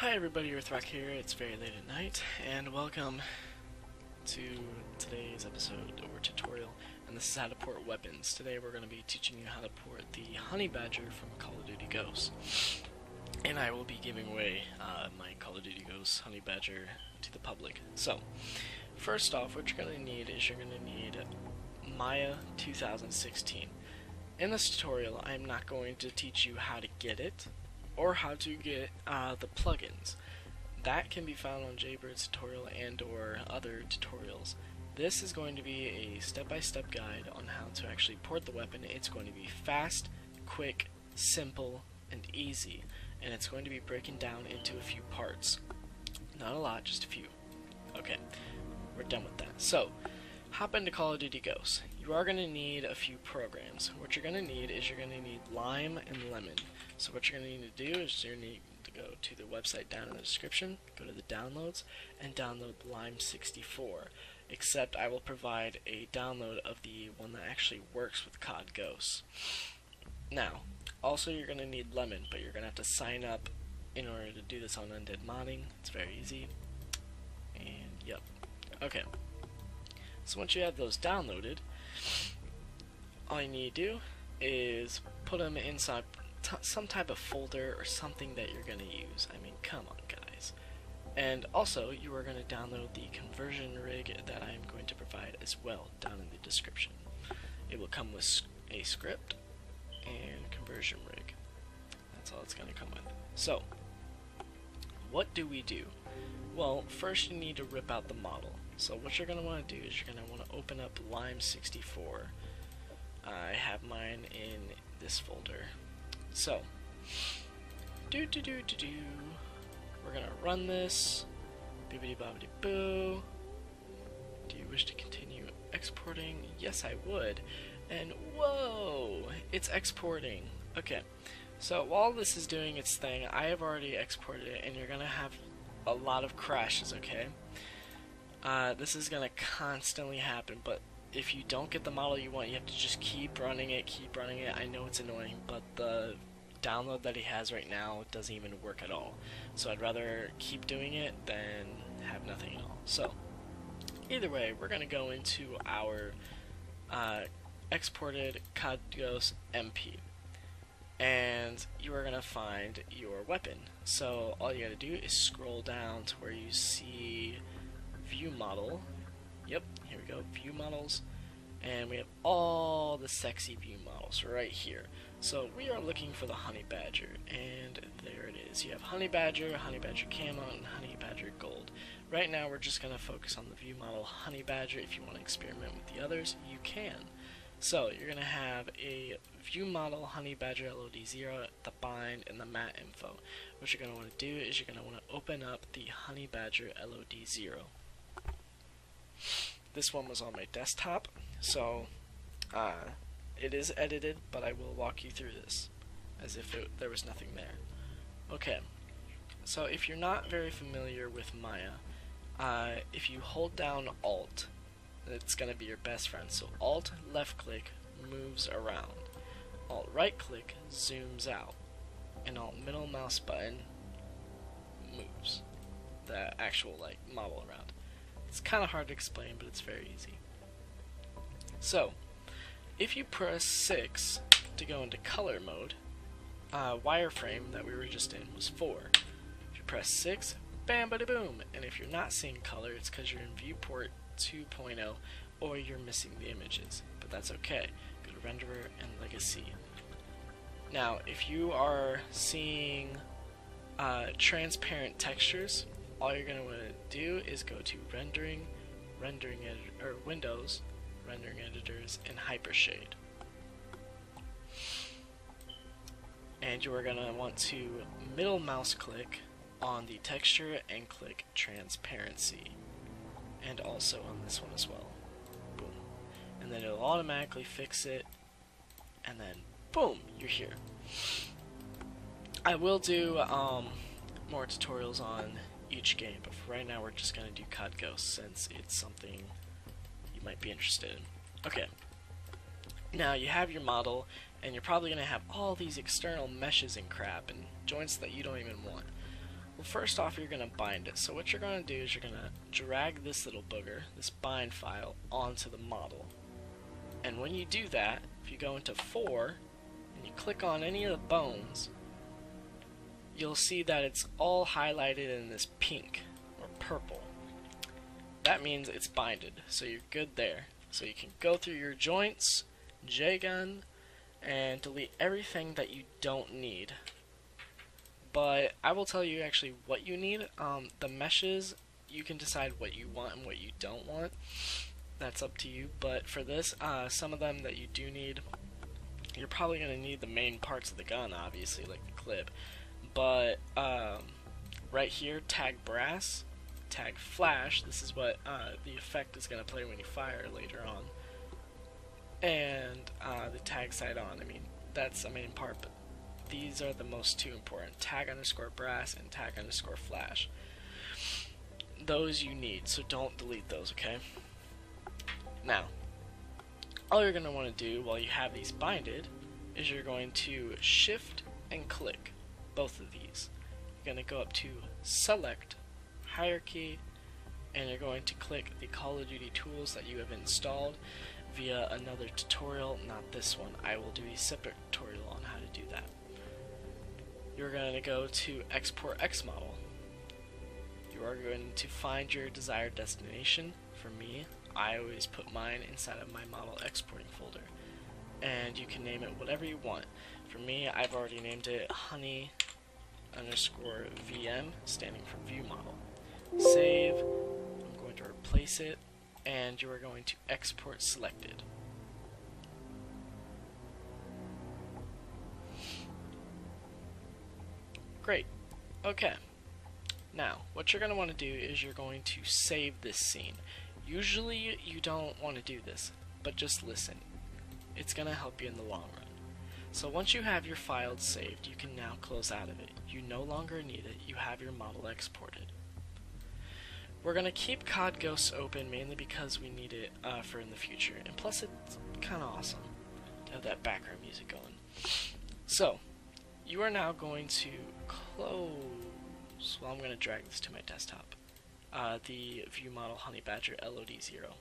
Hi everybody, Erthrock here. It's very late at night, and welcome to today's episode or tutorial. And this is how to port weapons. Today we're going to be teaching you how to port the Honey Badger from Call of Duty Ghosts. And I will be giving away my Call of Duty Ghosts Honey Badger to the public. So, first off, what you're going to need is you're going to need Maya 2016. In this tutorial, I'm not going to teach you how to get it, or how to get the plugins. That can be found on Jaybird's tutorial and or other tutorials. This is going to be a step-by-step guide on how to actually port the weapon. It's going to be fast, quick, simple, and easy. And it's going to be broken down into a few parts. Not a lot, just a few. Okay, we're done with that. So, hop into Call of Duty Ghosts. You are going to need a few programs. What you're going to need is you're going to need Lime and Lemon. So what you're going to need to do is you're going to need to go to the website down in the description, go to the downloads, and download Lime 64. Except I will provide a download of the one that actually works with COD Ghosts. Now, also you're going to need Lemon, but you're going to have to sign up in order to do this on Undead Modding. It's very easy. And yep. Okay. So once you have those downloaded, all you need to do is put them inside some type of folder or something that you're going to use. I mean, come on, guys. And also, you are going to download the conversion rig that I am going to provide as well down in the description. It will come with a script and conversion rig. That's all it's going to come with. So, what do we do? Well, first you need to rip out the model. So what you're going to want to do is you're going to want to open up Lime 64. I have mine in this folder. So, we're going to run this. Bibbidi bobbidi boo. Do you wish to continue exporting? Yes, I would. And whoa, it's exporting. Okay, so while this is doing its thing, I have already exported it, and you're going to have a lot of crashes, okay? This is going to constantly happen, but if you don't get the model you want, you have to just keep running it. I know it's annoying, but the download that he has right now doesn't even work at all. So I'd rather keep doing it than have nothing at all. So, either way, we're going to go into our exported COD Ghosts MP. And you are going to find your weapon. So all you got to do is scroll down to where you see View Model. Yep, here we go, View Models. And we have all the sexy view models right here. So we are looking for the Honey Badger, and there it is. You have Honey Badger Camo, and Honey Badger Gold. Right now we're just going to focus on the view model Honey Badger. If you want to experiment with the others, you can. So you're going to have a view model Honey Badger LOD0, the bind, and the mat info. What you're going to want to do is you're going to want to open up the Honey Badger LOD0. This one was on my desktop, so it is edited, but I will walk you through this as if there was nothing there. Okay, so if you're not very familiar with Maya, if you hold down Alt, it's going to be your best friend. So Alt left click moves around, Alt right click zooms out, and Alt middle mouse button moves the actual model around. It's kind of hard to explain, but it's very easy. So, if you press 6 to go into color mode, wireframe that we were just in was 4. If you press 6, bam, bada boom. And if you're not seeing color, it's because you're in viewport 2.0 or you're missing the images. But that's okay. Go to renderer and legacy. Now, if you are seeing transparent textures, all you're going to want to do is go to rendering editor, or Windows, rendering editors, and Hypershade. And you are going to want to middle mouse click on the texture and click transparency. And also on this one as well. Boom. And then it'll automatically fix it. And then, boom, you're here. I will do more tutorials on each game, but for right now we're just going to do COD Ghosts since it's something you might be interested in. Okay, now you have your model, and you're probably going to have all these external meshes and crap and joints that you don't even want. Well, first off, you're going to bind it. So what you're going to do is you're going to drag this little booger, this bind file, onto the model. And when you do that, if you go into 4, and you click on any of the bones, you'll see that it's all highlighted in this pink or purple. That means it's binded, so you're good there. So you can go through your joints, J-gun, and delete everything that you don't need. But I will tell you actually what you need. The meshes, you can decide what you want and what you don't want. That's up to you. But for this, some of them that you do need, you're probably going to need the main parts of the gun, obviously, like the clip. But right here, tag brass, tag flash. This is what the effect is going to play when you fire later on. And the tag sight on. I mean, that's the main part, but these are the most two important. Tag underscore brass and tag underscore flash. Those you need, so don't delete those, okay? Now, all you're going to want to do while you have these binded is you're going to shift and click both of these. You're going to go up to select hierarchy, and you're going to click the Call of Duty tools that you have installed via another tutorial, not this one. I will do a separate tutorial on how to do that. You're going to go to Export X Model. You are going to find your desired destination. For me, I always put mine inside of my model exporting folder. And you can name it whatever you want. For me, I've already named it honey underscore VM, standing for view model. Save. I'm going to replace it, and you are going to export selected. Great. Okay. Now, what you're going to want to do is you're going to save this scene. Usually you don't want to do this, but just listen. It's going to help you in the long run. So once you have your file saved, you can now close out of it. You no longer need it. You have your model exported. We're going to keep COD Ghosts open mainly because we need it for in the future. And plus it's kind of awesome to have that background music going. So, you are now going to close, well, I'm going to drag this to my desktop, the view model Honey Badger LOD0.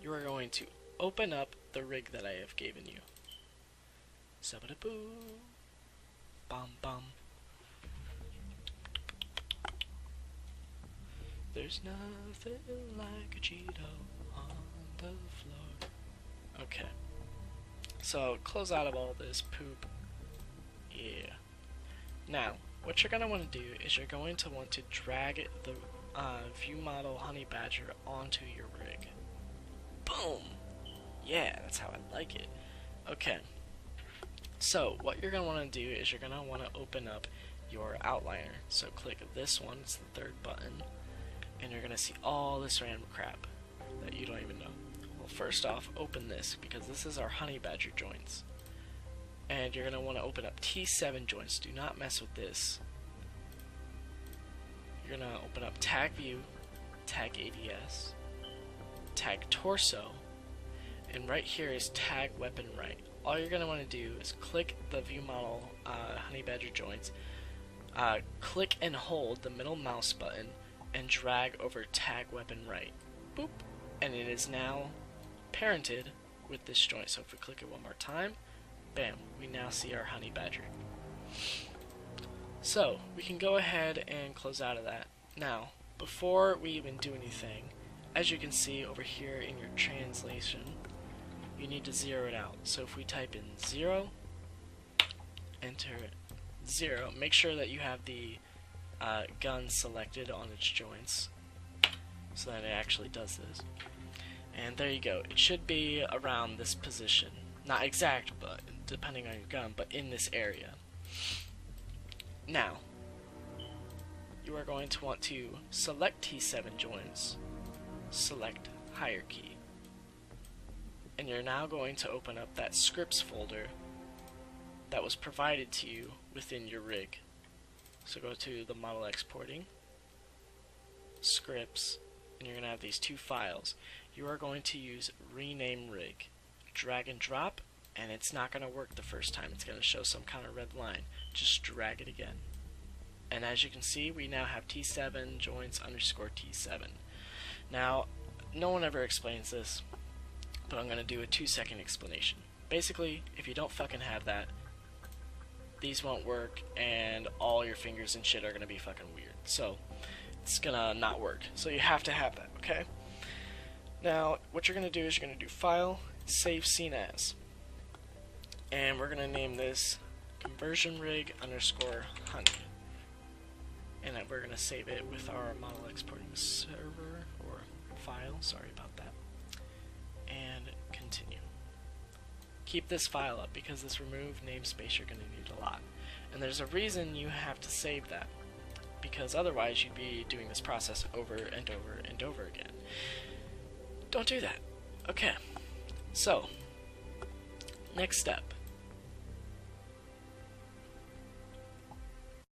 You are going to open up the rig that I have given you. Sabba-da-boo, bum bum. There's nothing like a Cheeto on the floor. Okay. So, close out of all this poop. Yeah. Now, what you're going to want to do is you're going to want to drag the view model Honey Badger onto your rig. Boom! Yeah, that's how I like it. Okay. So, what you're going to want to do is you're going to want to open up your outliner. So, click this one, it's the third button, and you're going to see all this random crap that you don't even know. Well, first off, open this, because this is our Honey Badger joints. And you're going to want to open up T7 joints. Do not mess with this. You're going to open up Tag View, Tag ADS, Tag Torso, and right here is Tag Weapon Right. All you're going to want to do is click the view model Honey Badger joints, click and hold the middle mouse button, and drag over Tag Weapon Right. Boop. And it is now parented with this joint. So if we click it one more time, bam, we now see our Honey Badger. So, we can go ahead and close out of that. Now, before we even do anything, as you can see over here in your translation, you need to zero it out. So if we type in 0, enter 0, make sure that you have the gun selected on its joints so that it actually does this. And there you go. It should be around this position. Not exact, but depending on your gun, but in this area. Now, you are going to want to select T7 joints, select hierarchy, and you're now going to open up that scripts folder that was provided to you within your rig. So go to the model exporting, scripts, and you're going to have these two files. You are going to use rename rig, drag and drop, and it's not going to work the first time. It's going to show some kind of red line. Just drag it again. And as you can see, we now have T7 joints underscore T7. Now, no one ever explains this, but I'm going to do a 2-second explanation. Basically, if you don't fucking have that, these won't work, and all your fingers and shit are going to be fucking weird. So, it's going to not work. So you have to have that, okay? Now, what you're going to do is you're going to do File, Save Scene As. And we're going to name this conversion rig underscore honey. And then we're going to save it with our model exporting server, or file, sorry about that. And continue. Keep this file up, because this remove namespace you're going to need a lot. And there's a reason you have to save that, because otherwise you'd be doing this process over and over and over again. Don't do that. Okay, so next step